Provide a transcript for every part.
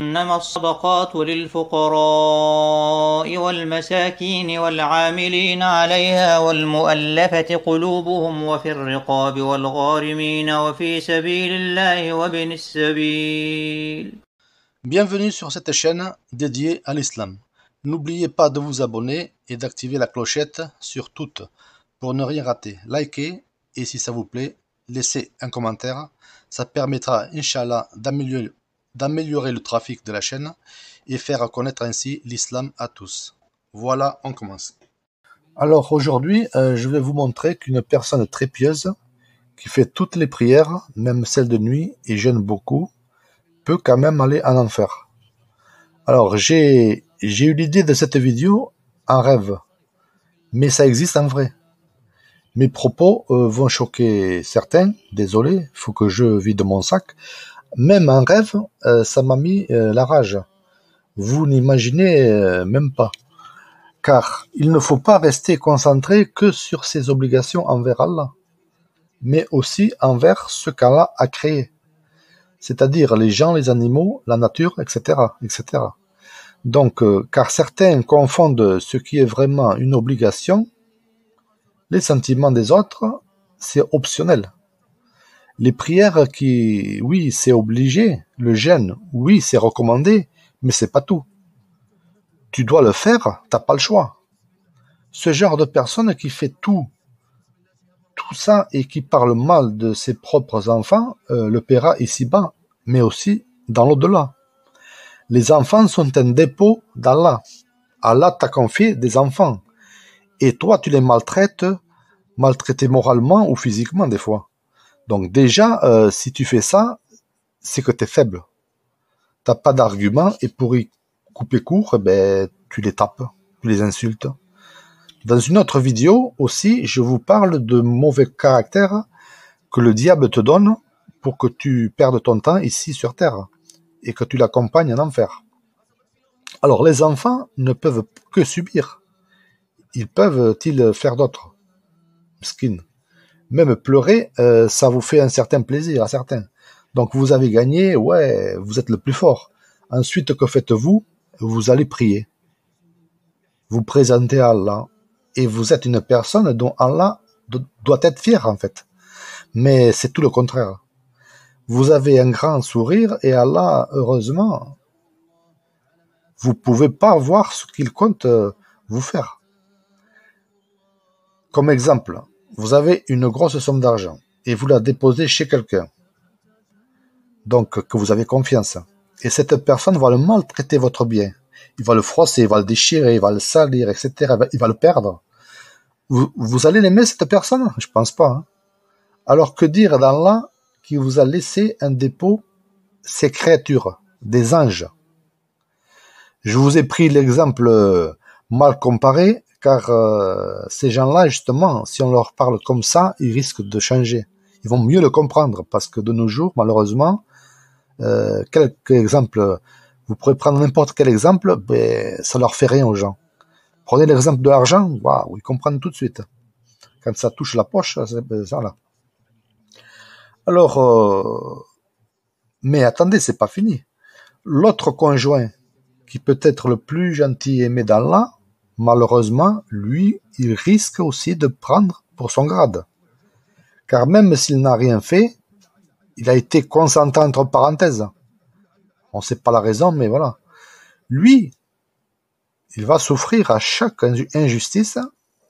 إنما الصدقات للفقراء والمساكين والعاملين عليها والمؤلفة قلوبهم وفي الرقاب والغارمين وفي سبيل الله وابن السبيل. Bienvenue sur cette chaîne dédiée à l'islam. N'oubliez pas de vous abonner et d'activer la clochette sur toutes pour ne rien rater. Likez et si ça vous plaît, laissez un commentaire. Ça permettra, Inch'Allah, d'améliorer le trafic de la chaîne et faire connaître ainsi l'islam à tous. Voilà, on commence. Alors aujourd'hui, je vais vous montrer qu'une personne très pieuse, qui fait toutes les prières, même celles de nuit, et jeûne beaucoup, peut quand même aller en enfer. Alors j'ai eu l'idée de cette vidéo en rêve, mais ça existe en vrai. Mes propos vont choquer certains, désolé, faut que je vide mon sac. Même en rêve, ça m'a mis la rage. Vous n'imaginez même pas. Car il ne faut pas rester concentré que sur ses obligations envers Allah, mais aussi envers ce qu'Allah a créé. C'est-à-dire les gens, les animaux, la nature, etc., etc. Donc, car certains confondent ce qui est vraiment une obligation, les sentiments des autres, c'est optionnel. Les prières oui, c'est obligé, le jeûne, oui, c'est recommandé, mais c'est pas tout. Tu dois le faire, t'as pas le choix. Ce genre de personne qui fait tout ça et qui parle mal de ses propres enfants le paiera ici-bas, mais aussi dans l'au-delà. Les enfants sont un dépôt d'Allah. Allah t'a confié des enfants. Et toi, tu les maltraités moralement ou physiquement des fois. Donc déjà, si tu fais ça, c'est que tu es faible. T'as pas d'argument et pour y couper court, tu les tapes, tu les insultes. Dans une autre vidéo aussi, je vous parle de mauvais caractère que le diable te donne pour que tu perdes ton temps ici sur Terre et que tu l'accompagnes en enfer. Alors les enfants ne peuvent que subir. Ils peuvent-ils faire d'autre? Skin. Même pleurer, ça vous fait un certain plaisir à certains. Donc vous avez gagné, ouais, vous êtes le plus fort. Ensuite, que faites-vous? Vous allez prier. Vous présentez à Allah. Et vous êtes une personne dont Allah doit être fier en fait. Mais c'est tout le contraire. Vous avez un grand sourire et Allah, heureusement, vous pouvez pas voir ce qu'il compte vous faire. Comme exemple, vous avez une grosse somme d'argent et vous la déposez chez quelqu'un, donc que vous avez confiance. Et cette personne va le maltraiter votre bien. Il va le froisser, il va le déchirer, il va le salir, etc. Il va le perdre. Vous allez l'aimer cette personne? Je pense pas. Hein. Alors que dire d'Allah qui vous a laissé un dépôt, ces créatures, des anges? Je vous ai pris l'exemple mal comparé, car ces gens-là, justement, si on leur parle comme ça, ils risquent de changer. Ils vont mieux le comprendre, parce que de nos jours, malheureusement, quelques exemples, vous pourrez prendre n'importe quel exemple, ça leur fait rien aux gens. Prenez l'exemple de l'argent, waouh, ils comprennent tout de suite. Quand ça touche la poche, c'est ça là. Alors, mais attendez, c'est pas fini. L'autre conjoint, qui peut être le plus gentil et aimé d'Allah, malheureusement, lui, il risque aussi de prendre pour son grade. Car même s'il n'a rien fait, il a été consentant entre parenthèses. On ne sait pas la raison, mais voilà. Lui, il va souffrir à chaque injustice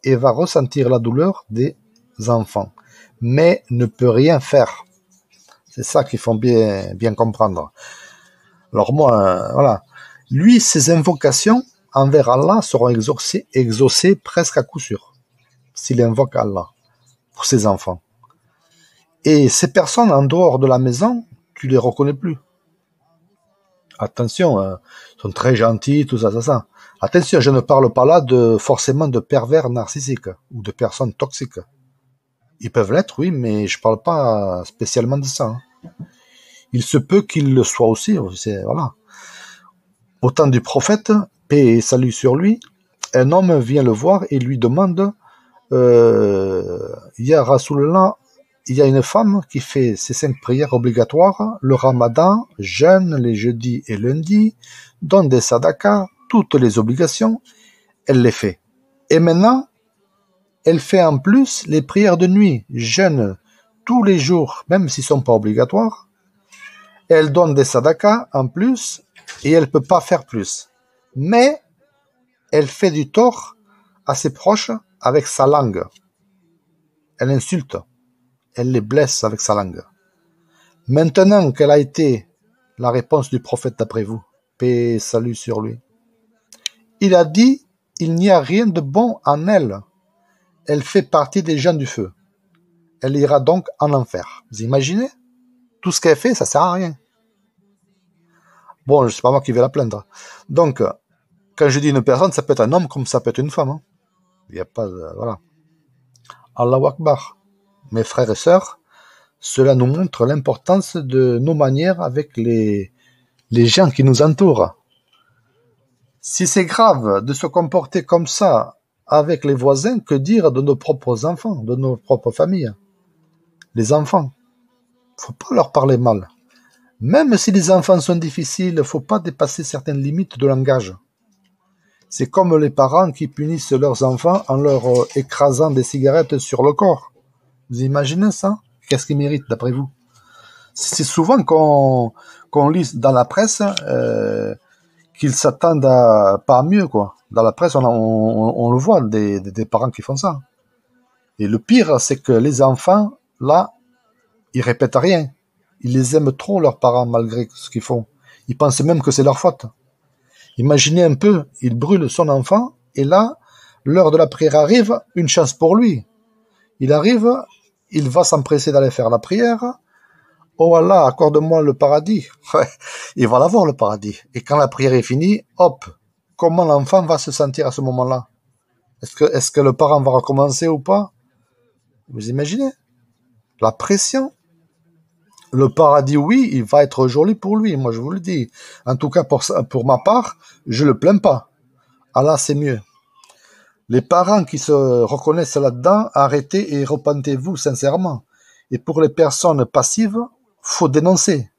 et va ressentir la douleur des enfants, mais ne peut rien faire. C'est ça qu'il faut bien comprendre. Alors moi, voilà. Lui, ses invocations envers Allah seront exaucées presque à coup sûr, s'il invoque Allah pour ses enfants. Et ces personnes en dehors de la maison, tu les reconnais plus. Attention, ils sont très gentils, tout ça. Attention, je ne parle pas là forcément de pervers narcissiques ou de personnes toxiques. Ils peuvent l'être, oui, mais je parle pas spécialement de ça. Hein. Il se peut qu'ils le soient aussi, voilà. Au temps du prophète, paix et salut sur lui, un homme vient le voir et lui demande Ya Rasulallah, il y a une femme qui fait ses 5 prières obligatoires, le ramadan, jeûne les jeudis et lundis, donne des sadakas, toutes les obligations, elle les fait. Et maintenant, elle fait en plus les prières de nuit, jeûne tous les jours, même s'ils ne sont pas obligatoires. Elle donne des sadakas en plus, et elle ne peut pas faire plus. Mais elle fait du tort à ses proches avec sa langue. Elle insulte, elle les blesse avec sa langue. Maintenant quelle a été la réponse du prophète d'après vous, paix et salut sur lui? Il a dit, il n'y a rien de bon en elle. Elle fait partie des gens du feu. Elle ira donc en enfer. Vous imaginez? Tout ce qu'elle fait, ça sert à rien. Bon, c'est pas moi qui vais la plaindre. Donc, quand je dis une personne, ça peut être un homme comme ça peut être une femme. Hein. Il n'y a pas de... Voilà. Allahu Akbar. Mes frères et sœurs, cela nous montre l'importance de nos manières avec les gens qui nous entourent. Si c'est grave de se comporter comme ça avec les voisins, que dire de nos propres enfants, de nos propres familles? Les enfants, faut pas leur parler mal. Même si les enfants sont difficiles, faut pas dépasser certaines limites de langage. C'est comme les parents qui punissent leurs enfants en leur écrasant des cigarettes sur le corps. Vous imaginez ça? Qu'est-ce qui mérite d'après vous? C'est souvent qu'on lit dans la presse qu'ils s'attendent à pas mieux, quoi. Dans la presse, on le voit, des parents qui font ça. Et le pire, c'est que les enfants, là, ils répètent rien. Ils les aiment trop, leurs parents, malgré ce qu'ils font. Ils pensent même que c'est leur faute. Imaginez un peu, il brûle son enfant, et là, l'heure de la prière arrive, une chance pour lui. Il arrive, il va s'empresser d'aller faire la prière. Oh Allah, accorde-moi le paradis. Il va l'avoir, le paradis. Et quand la prière est finie, hop, comment l'enfant va se sentir à ce moment-là? Est-ce que le parent va recommencer ou pas? Vous imaginez? La pression. Le paradis, oui, il va être joli pour lui, moi je vous le dis. En tout cas, pour ma part, je le plains pas. Allah, c'est mieux. Les parents qui se reconnaissent là-dedans, arrêtez et repentez-vous sincèrement. Et pour les personnes passives, faut dénoncer.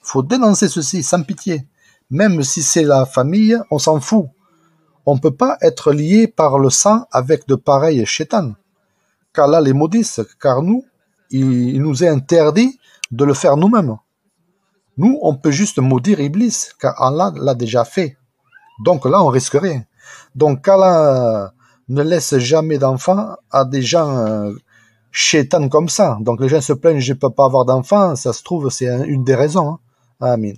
Faut dénoncer ceci, sans pitié. Même si c'est la famille, on s'en fout. On ne peut pas être lié par le sang avec de pareils chétans. Qu'Allah les maudisse, car nous, il nous est interdit de le faire nous-mêmes. Nous, on peut juste maudire Iblis, car Allah l'a déjà fait. Donc là, on risque rien. Donc Allah ne laisse jamais d'enfants à des gens chétans comme ça. Donc les gens se plaignent, je ne peux pas avoir d'enfants, ça se trouve, c'est une des raisons. Hein. Amin.